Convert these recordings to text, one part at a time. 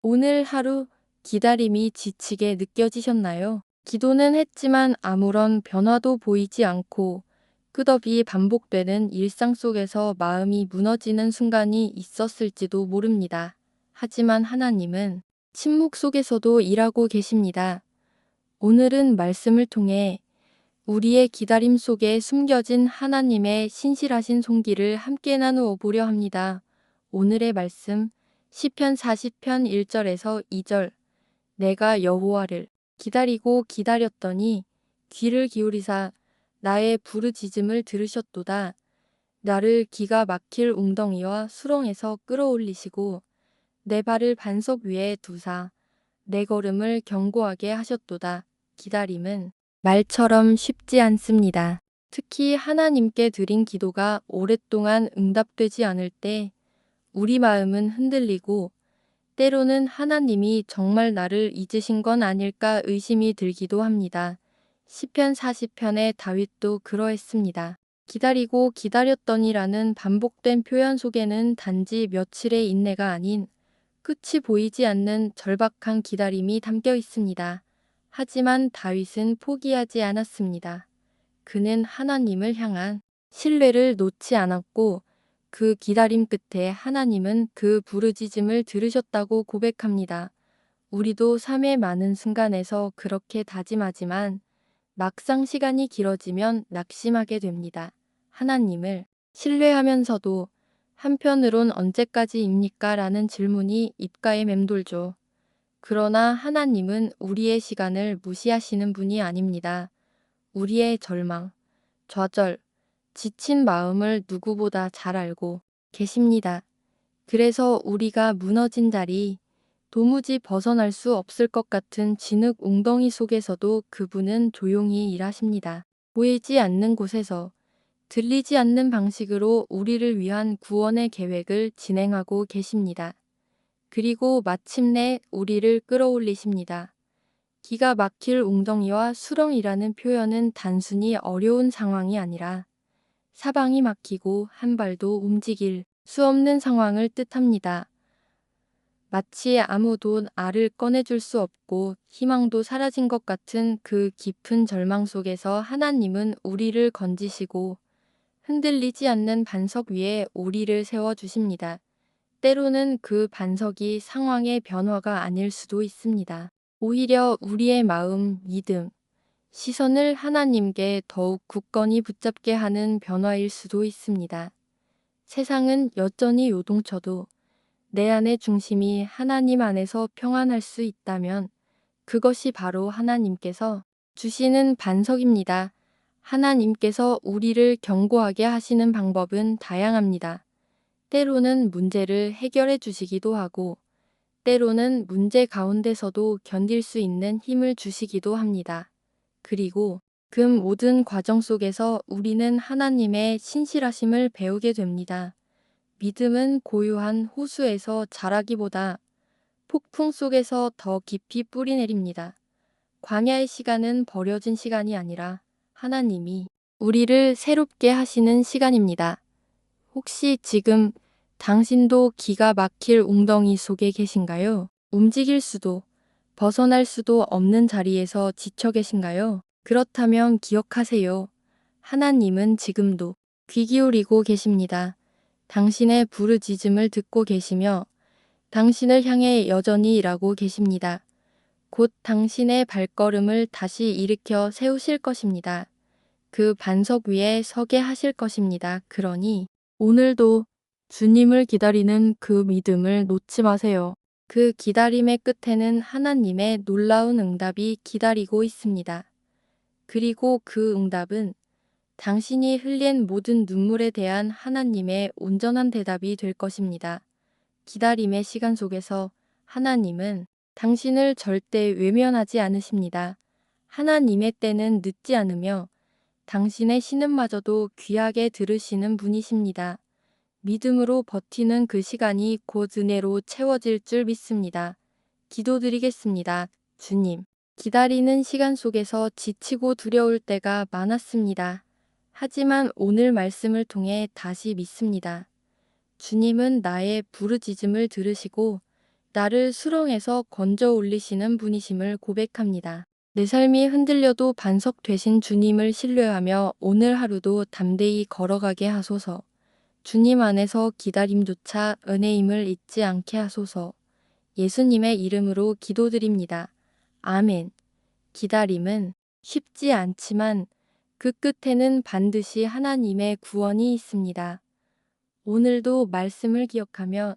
오늘 하루 기다림이 지치게 느껴지셨나요? 기도는 했지만 아무런 변화도 보이지 않고 끝없이 반복되는 일상 속에서 마음이 무너지는 순간이 있었을지도 모릅니다. 하지만 하나님은 침묵 속에서도 일하고 계십니다. 오늘은 말씀을 통해 우리의 기다림 속에 숨겨진 하나님의 신실하신 손길을 함께 나누어 보려 합니다. 오늘의 말씀 시편 40편 1절에서 2절. 내가 여호와를 기다리고 기다렸더니 귀를 기울이사 나의 부르짖음을 들으셨도다. 나를 기가 막힐 웅덩이와 수렁에서 끌어올리시고 내 발을 반석 위에 두사 내 걸음을 견고하게 하셨도다. 기다림은 말처럼 쉽지 않습니다. 특히 하나님께 드린 기도가 오랫동안 응답되지 않을 때 우리 마음은 흔들리고 때로는 하나님이 정말 나를 잊으신 건 아닐까 의심이 들기도 합니다. 시편 40편의 다윗도 그러했습니다. 기다리고 기다렸더니라는 반복된 표현 속에는 단지 며칠의 인내가 아닌 끝이 보이지 않는 절박한 기다림이 담겨 있습니다. 하지만 다윗은 포기하지 않았습니다. 그는 하나님을 향한 신뢰를 놓지 않았고 그 기다림 끝에 하나님은 그 부르짖음을 들으셨다고 고백합니다. 우리도 삶의 많은 순간에서 그렇게 다짐하지만 막상 시간이 길어지면 낙심하게 됩니다. 하나님을 신뢰하면서도 한편으론 언제까지입니까? 라는 질문이 입가에 맴돌죠. 그러나 하나님은 우리의 시간을 무시하시는 분이 아닙니다. 우리의 절망, 좌절, 지친 마음을 누구보다 잘 알고 계십니다. 그래서 우리가 무너진 자리, 도무지 벗어날 수 없을 것 같은 진흙 웅덩이 속에서도 그분은 조용히 일하십니다. 보이지 않는 곳에서 들리지 않는 방식으로 우리를 위한 구원의 계획을 진행하고 계십니다. 그리고 마침내 우리를 끌어올리십니다. 기가 막힐 웅덩이와 수렁이라는 표현은 단순히 어려운 상황이 아니라 사방이 막히고 한 발도 움직일 수 없는 상황을 뜻합니다. 마치 아무도 알을 꺼내줄 수 없고 희망도 사라진 것 같은 그 깊은 절망 속에서 하나님은 우리를 건지시고 흔들리지 않는 반석 위에 우리를 세워주십니다. 때로는 그 반석이 상황의 변화가 아닐 수도 있습니다. 오히려 우리의 마음, 믿음, 시선을 하나님께 더욱 굳건히 붙잡게 하는 변화일 수도 있습니다. 세상은 여전히 요동쳐도 내 안의 중심이 하나님 안에서 평안할 수 있다면 그것이 바로 하나님께서 주시는 반석입니다. 하나님께서 우리를 견고하게 하시는 방법은 다양합니다. 때로는 문제를 해결해 주시기도 하고 때로는 문제 가운데서도 견딜 수 있는 힘을 주시기도 합니다. 그리고 그 모든 과정 속에서 우리는 하나님의 신실하심을 배우게 됩니다. 믿음은 고요한 호수에서 자라기보다 폭풍 속에서 더 깊이 뿌리내립니다. 광야의 시간은 버려진 시간이 아니라 하나님이 우리를 새롭게 하시는 시간입니다. 혹시 지금 당신도 기가 막힐 웅덩이 속에 계신가요? 움직일 수도 벗어날 수도 없는 자리에서 지쳐 계신가요? 그렇다면 기억하세요. 하나님은 지금도 귀 기울이고 계십니다. 당신의 부르짖음을 듣고 계시며 당신을 향해 여전히 일하고 계십니다. 곧 당신의 발걸음을 다시 일으켜 세우실 것입니다. 그 반석 위에 서게 하실 것입니다. 그러니 오늘도 주님을 기다리는 그 믿음을 놓지 마세요. 그 기다림의 끝에는 하나님의 놀라운 응답이 기다리고 있습니다. 그리고 그 응답은 당신이 흘린 모든 눈물에 대한 하나님의 온전한 대답이 될 것입니다. 기다림의 시간 속에서 하나님은 당신을 절대 외면하지 않으십니다. 하나님의 때는 늦지 않으며 당신의 신음마저도 귀하게 들으시는 분이십니다. 믿음으로 버티는 그 시간이 곧 은혜로 채워질 줄 믿습니다. 기도드리겠습니다. 주님, 기다리는 시간 속에서 지치고 두려울 때가 많았습니다. 하지만 오늘 말씀을 통해 다시 믿습니다. 주님은 나의 부르짖음을 들으시고 나를 수렁에서 건져 올리시는 분이심을 고백합니다. 내 삶이 흔들려도 반석 되신 주님을 신뢰하며 오늘 하루도 담대히 걸어가게 하소서. 주님 안에서 기다림조차 은혜임을 잊지 않게 하소서. 예수님의 이름으로 기도드립니다. 아멘. 기다림은 쉽지 않지만 그 끝에는 반드시 하나님의 구원이 있습니다. 오늘도 말씀을 기억하며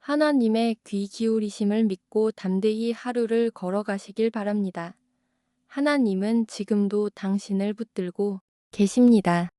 하나님의 귀 기울이심을 믿고 담대히 하루를 걸어가시길 바랍니다. 하나님은 지금도 당신을 붙들고 계십니다.